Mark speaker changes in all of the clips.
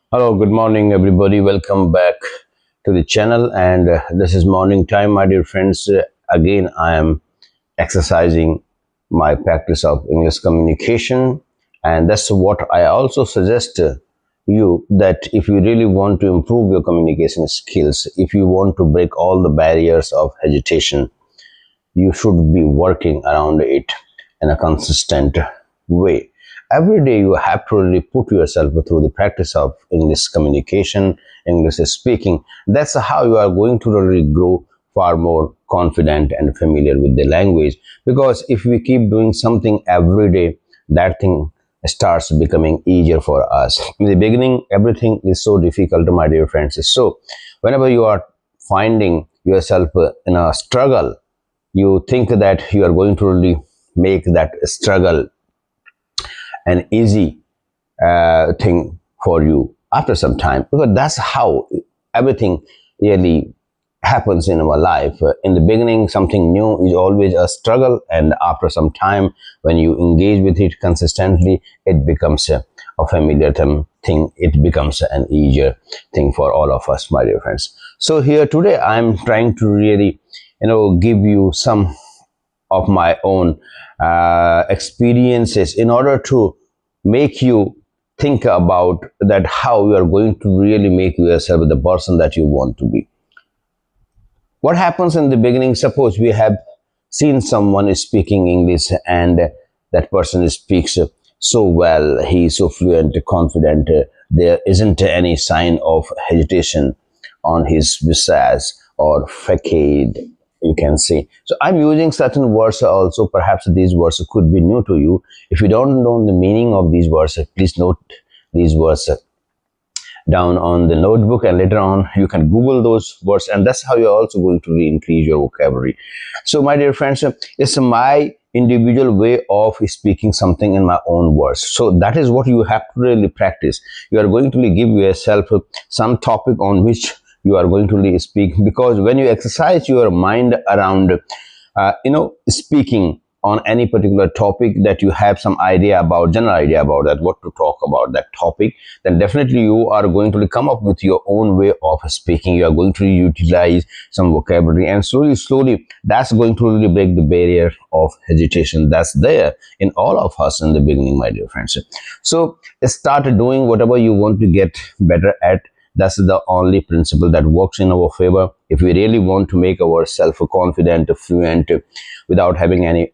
Speaker 1: Hello, good morning, everybody. Welcome back to the channel. And this is morning time, my dear friends. Again, I am exercising my practice of English communication, and that's what I also suggest you that if you really want to improve your communication skills, if you want to break all the barriers of hesitation, you should be working around it in a consistent way. Every day you have to really put yourself through the practice of English communication, English speaking. That's how you are going to really grow far more confident and familiar with the language. Because if we keep doing something every day, that thing starts becoming easier for us. In the beginning, everything is so difficult, my dear friends. So, whenever you are finding yourself in a struggle, you think that you are going to really make that struggle an easy thing for you after some time, because that's how everything really happens in our life. In the beginning, something new is always a struggle, and after some time, when you engage with it consistently, it becomes a familiar thing. It becomes an easier thing for all of us, my dear friends. So here today, I'm trying to really, give you some of my own experiences in order to make you think about that how you are going to really make yourself the person that you want to be. What happens in the beginning? Suppose we have seen someone is speaking English, and that person speaks so well, he is so fluent, confident, there isn't any sign of hesitation on his visage or facade, you can see. So I'm using certain words also. Perhaps these words could be new to you. If you don't know the meaning of these words, please note these words down on the notebook, and later on you can google those words, and that's how you're also going to increase your vocabulary. So my dear friends, it's my individual way of speaking something in my own words. So that is what you have to really practice. You are going to really give yourself some topic on which you are going to really speak, because when you exercise your mind around speaking on any particular topic that you have some idea about, general idea about that, what to talk about that topic, then definitely you are going to come up with your own way of speaking. You are going to utilize some vocabulary, and slowly that's going to really break the barrier of hesitation that's there in all of us in the beginning, my dear friends. So start doing whatever you want to get better at. That's the only principle that works in our favor. If we really want to make ourselves confident, fluent, without having any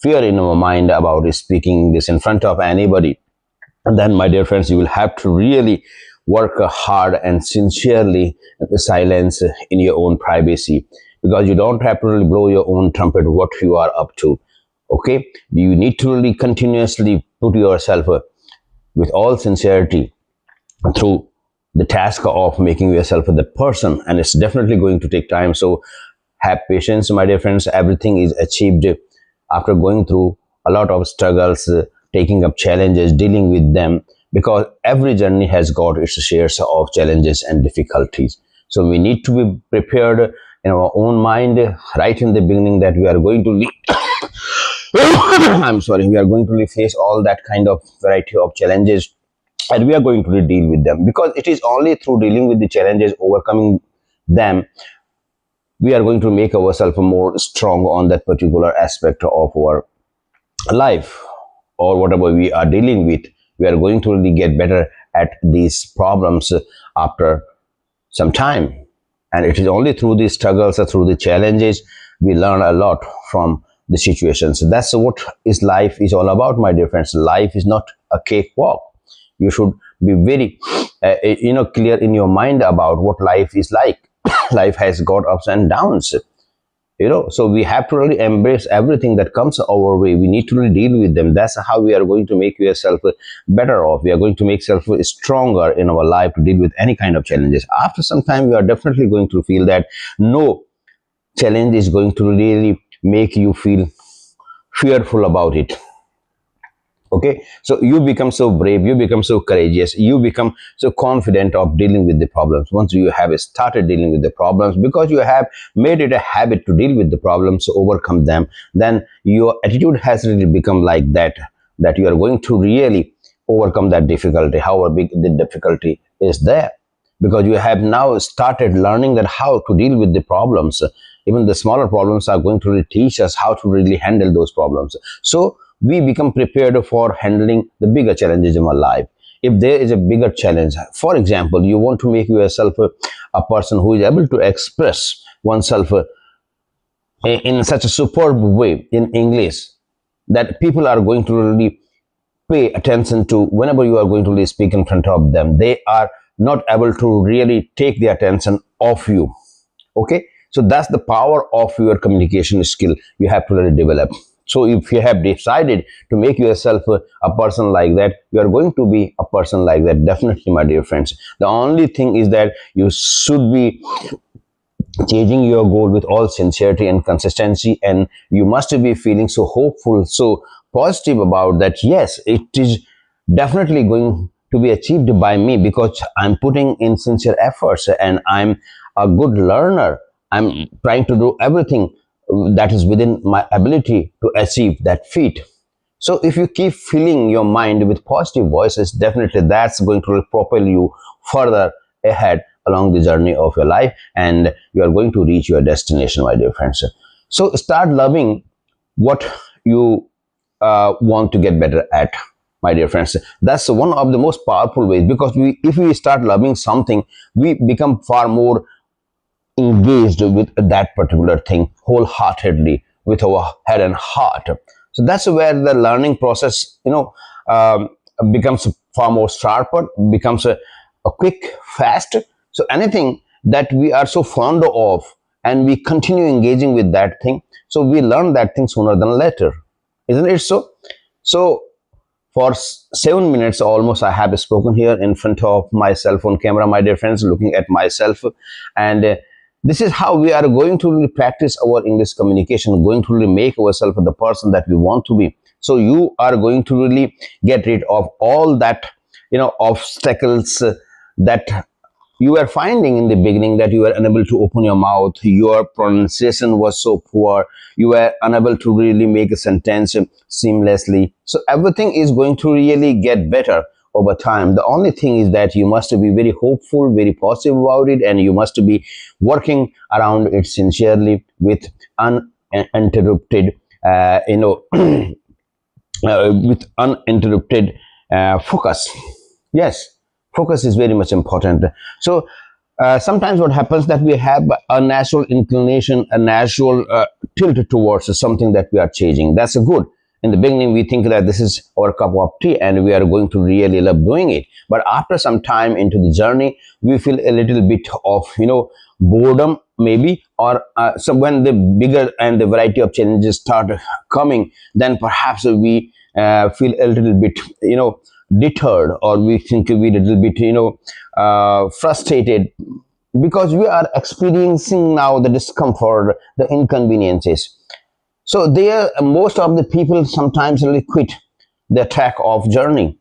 Speaker 1: fear in our mind about speaking this in front of anybody, then my dear friends, you will have to really work hard and sincerely in the silence, in your own privacy, because you don't have to really blow your own trumpet what you are up to. Okay, you need to really continuously put yourself with all sincerity through the task of making yourself the person, and it's definitely going to take time. So have patience, my dear friends. Everything is achieved after going through a lot of struggles, taking up challenges, dealing with them, because every journey has got its shares of challenges and difficulties. So we need to be prepared in our own mind right in the beginning that we are going to I'm sorry, we are going to face all that kind of variety of challenges, and we are going to deal with them, because it is only through dealing with the challenges, overcoming them, we are going to make ourselves more strong on that particular aspect of our life, or whatever we are dealing with. We are going to really get better at these problems after some time, and it is only through the struggles, through the challenges, we learn a lot from the situations. That's what is life is all about, my dear friends. Life is not a cakewalk. You should be very clear in your mind about what life is like. Life has got ups and downs, so we have to really embrace everything that comes our way. We need to really deal with them. That's how we are going to make yourself better off. We are going to make self stronger in our life to deal with any kind of challenges. After some time, we are definitely going to feel that no challenge is going to really make you feel fearful about it. Okay, so you become so brave, you become so courageous, you become so confident of dealing with the problems once you have started dealing with the problems, because you have made it a habit to deal with the problems, overcome them. Then your attitude has really become like that, that you are going to really overcome that difficulty, however big the difficulty is there, because you have now started learning that how to deal with the problems. Even the smaller problems are going to really teach us how to really handle those problems. So we become prepared for handling the bigger challenges in our life. If there is a bigger challenge, for example, you want to make yourself a person who is able to express oneself in such a superb way in English that people are going to really pay attention to whenever you are going to really speak in front of them. They are not able to really take the attention off you. Okay, so that's the power of your communication skill you have to really develop. So if you have decided to make yourself a person like that, you are going to be a person like that, definitely, my dear friends. The only thing is that you should be changing your goal with all sincerity and consistency, and you must be feeling so hopeful, so positive about that. Yes, it is definitely going to be achieved by me because I'm putting in sincere efforts and I'm a good learner. I'm trying to do everything that is within my ability to achieve that feat. So if you keep filling your mind with positive voices, definitely that's going to propel you further ahead along the journey of your life, and you are going to reach your destination, my dear friends. So start loving what you want to get better at, my dear friends. That's one of the most powerful ways, because if we start loving something, we become far more engaged with that particular thing wholeheartedly with our head and heart. So that's where the learning process, um, becomes far more sharper, becomes a quick, fast. So anything that we are so fond of and we continue engaging with that thing, so we learn that thing sooner than later, isn't it so? So for 7 minutes almost I have spoken here in front of my cell phone camera, my dear friends, looking at myself. And this is how we are going to really practice our English communication, going to really make ourselves the person that we want to be. So you are going to really get rid of all that, obstacles that you were finding in the beginning, that you were unable to open your mouth, your pronunciation was so poor, you were unable to really make a sentence seamlessly. So everything is going to really get better over time. The only thing is that you must be very hopeful, very positive about it, and you must be working around it sincerely with uninterrupted with uninterrupted focus. Yes, focus is very much important. So sometimes what happens that we have a natural inclination, a natural tilt towards something that we are changing. That's a good. In the beginning, we think that this is our cup of tea and we are going to really love doing it. But after some time into the journey, we feel a little bit of, boredom maybe, or so when the bigger and the variety of challenges start coming, then perhaps we feel a little bit, deterred, or we think we a little bit, frustrated, because we are experiencing now the discomfort, the inconveniences. So there, most of the people sometimes really quit the track of journey.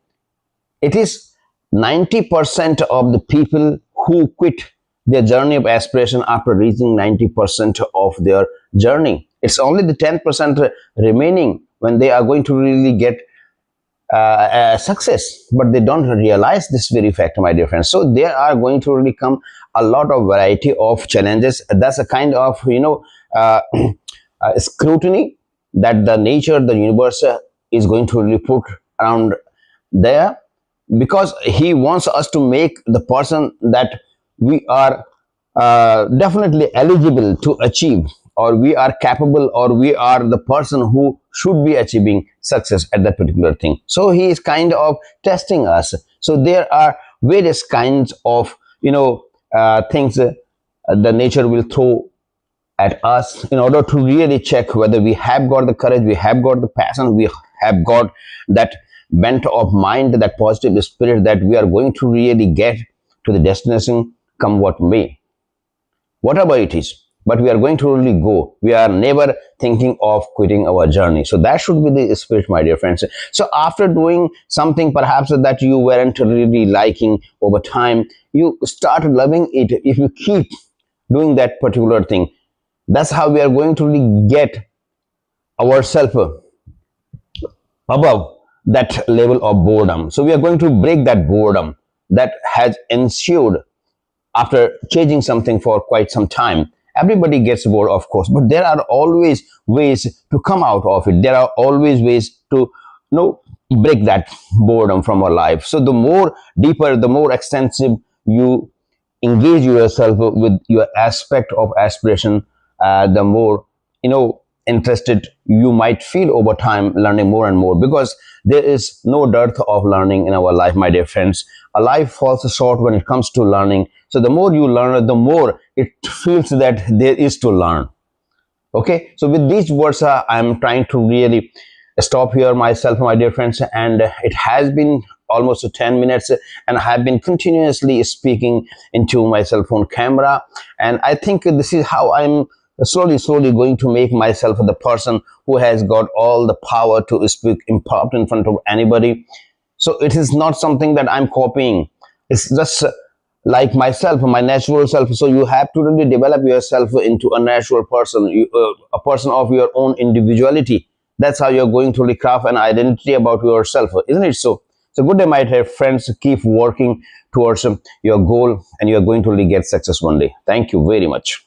Speaker 1: It is 90% of the people who quit their journey of aspiration after reaching 90% of their journey. It's only the 10% remaining when they are going to really get success, but they don't realize this very fact, my dear friends. So there are going to really come a lot of variety of challenges. That's a kind of, scrutiny that the nature, the universe is going to really put around there, because he wants us to make the person that we are definitely eligible to achieve, or we are capable, or we are the person who should be achieving success at that particular thing. So he is kind of testing us. So there are various kinds of, things the nature will throw at us in order to really check whether we have got the courage, we have got the passion, we have got that bent of mind, that positive spirit, that we are going to really get to the destination come what may, whatever it is. But we are going to really go. We are never thinking of quitting our journey. So that should be the spirit, my dear friends. So after doing something perhaps that you weren't really liking, over time, you start loving it. If you keep doing that particular thing, that's how we are going to really get ourselves above that level of boredom. So we are going to break that boredom that has ensued after changing something for quite some time. Everybody gets bored, of course, but there are always ways to come out of it. There are always ways to, break that boredom from our life. So the more deeper, the more extensive you engage yourself with your aspect of aspiration, the more, interested you might feel over time, learning more and more, because there is no dearth of learning in our life, my dear friends. A life falls short when it comes to learning. So the more you learn, the more it feels that there is to learn. Okay, so with these words, I'm trying to really stop here myself, my dear friends, and it has been almost 10 minutes, and I have been continuously speaking into my cell phone camera, and I think this is how I'm slowly going to make myself the person who has got all the power to speak impromptu in front of anybody. So it is not something that I'm copying. It's just like myself, my natural self. So you have to really develop yourself into a natural person, a person of your own individuality. That's how you're going to really craft an identity about yourself, isn't it? So good day, my dear friends. Keep working towards your goal, and you're going to really get success one day. Thank you very much.